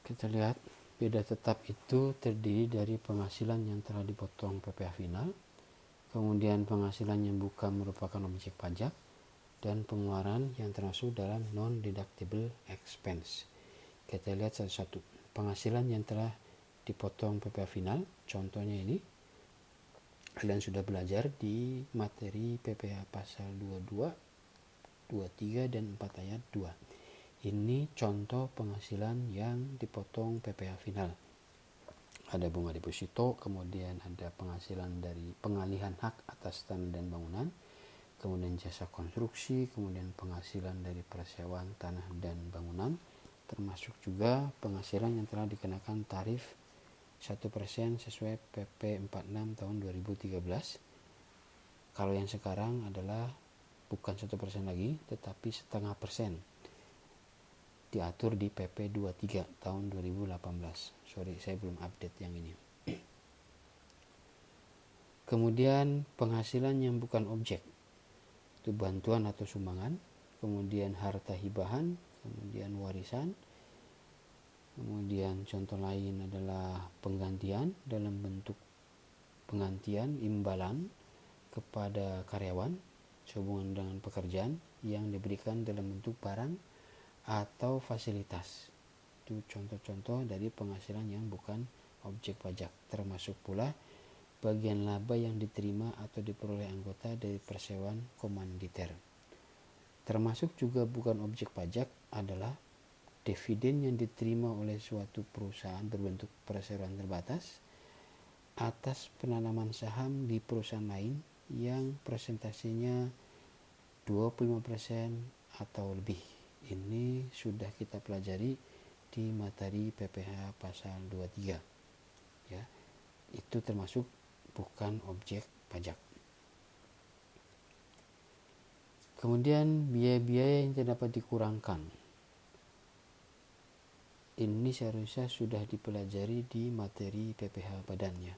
Kita lihat biaya tetap itu terdiri dari penghasilan yang telah dipotong PPh final, kemudian penghasilan yang bukan merupakan objek pajak, dan pengeluaran yang termasuk dalam non-deductible expense. Kita lihat satu-satu. Penghasilan yang telah dipotong PPh final, contohnya ini kalian sudah belajar di materi PPh pasal 22, 23 dan 4 ayat 2. Ini contoh penghasilan yang dipotong PPh final. Ada bunga deposito, kemudian ada penghasilan dari pengalihan hak atas tanah dan bangunan, kemudian jasa konstruksi, kemudian penghasilan dari persewaan tanah dan bangunan, termasuk juga penghasilan yang telah dikenakan tarif 1% sesuai PP 46 tahun 2013. Kalau yang sekarang adalah bukan 1% lagi, tetapi 0,5%. Diatur di PP 23 tahun 2018. Sorry, saya belum update yang ini. Kemudian penghasilan yang bukan objek, itu bantuan atau sumbangan, kemudian harta hibahan, kemudian warisan, kemudian contoh lain adalah penggantian dalam bentuk penggantian imbalan kepada karyawan sehubungan dengan pekerjaan yang diberikan dalam bentuk barang atau fasilitas. Itu contoh-contoh dari penghasilan yang bukan objek pajak, termasuk pula bagian laba yang diterima atau diperoleh anggota dari persewaan komanditer. Termasuk juga bukan objek pajak adalah dividen yang diterima oleh suatu perusahaan berbentuk perseroan terbatas atas penanaman saham di perusahaan lain yang presentasinya 25% atau lebih. Ini sudah kita pelajari di materi PPh pasal 23. Ya, itu termasuk bukan objek pajak. Kemudian biaya-biaya yang tidak dapat dikurangkan. Ini seharusnya sudah dipelajari di materi PPh badannya.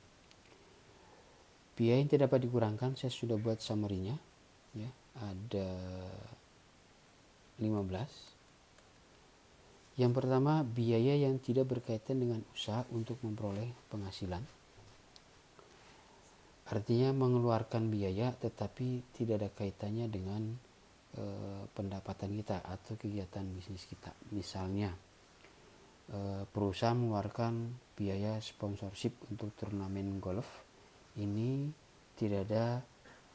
Biaya yang tidak dapat dikurangkan saya sudah buat summary-nya. Ya, ada 15. Yang pertama, biaya yang tidak berkaitan dengan usaha untuk memperoleh penghasilan. Artinya mengeluarkan biaya tetapi tidak ada kaitannya dengan pendapatan kita atau kegiatan bisnis kita. Misalnya, perusahaan mengeluarkan biaya sponsorship untuk turnamen golf. Ini tidak ada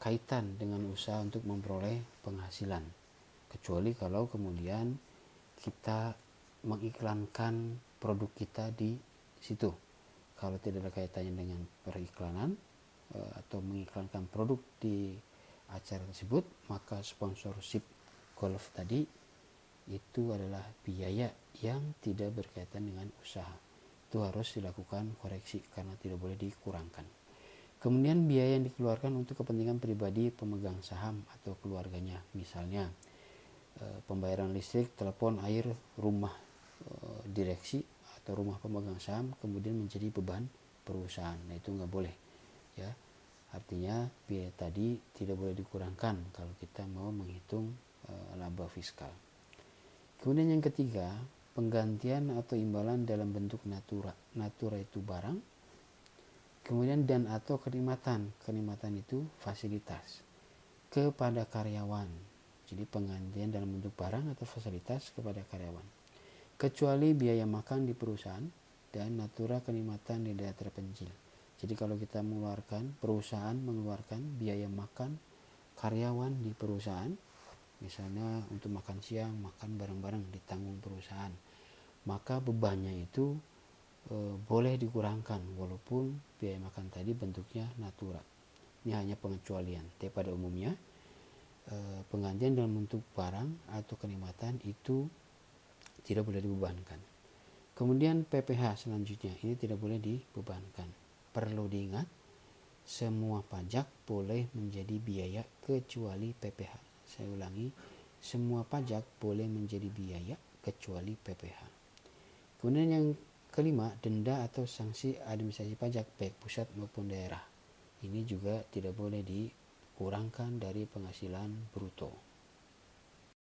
kaitan dengan usaha untuk memperoleh penghasilan. Kecuali kalau kemudian kita mengiklankan produk kita di situ. Kalau tidak ada kaitannya dengan periklanan atau mengiklankan produk di acara tersebut, maka sponsorship golf tadi itu adalah biaya yang tidak berkaitan dengan usaha. Itu harus dilakukan koreksi karena tidak boleh dikurangkan. Kemudian biaya yang dikeluarkan untuk kepentingan pribadi pemegang saham atau keluarganya, misalnya pembayaran listrik, telepon, air, rumah direksi atau rumah pemegang saham kemudian menjadi beban perusahaan. Nah, itu nggak boleh, ya. Artinya biaya tadi tidak boleh dikurangkan kalau kita mau menghitung laba fiskal. Kemudian yang ketiga, penggantian atau imbalan dalam bentuk natura. Natura itu barang. Kemudian dan atau kenikmatan. Kenikmatan itu fasilitas kepada karyawan. Jadi penggantian dalam bentuk barang atau fasilitas kepada karyawan. Kecuali biaya makan di perusahaan dan natura kenikmatan di daerah terpencil. Jadi kalau kita mengeluarkan, perusahaan mengeluarkan biaya makan karyawan di perusahaan, misalnya untuk makan siang, makan bareng-bareng ditanggung perusahaan, maka bebannya itu boleh dikurangkan walaupun biaya makan tadi bentuknya natura. Ini hanya pengecualian. Tapi pada umumnya penggantian dalam bentuk barang atau kenikmatan itu tidak boleh dibebankan. Kemudian PPh selanjutnya ini tidak boleh dibebankan. Perlu diingat, semua pajak boleh menjadi biaya kecuali PPh. Saya ulangi, semua pajak boleh menjadi biaya kecuali PPh. Kemudian yang kelima, denda atau sanksi administrasi pajak baik pusat maupun daerah. Ini juga tidak boleh dikurangkan dari penghasilan bruto.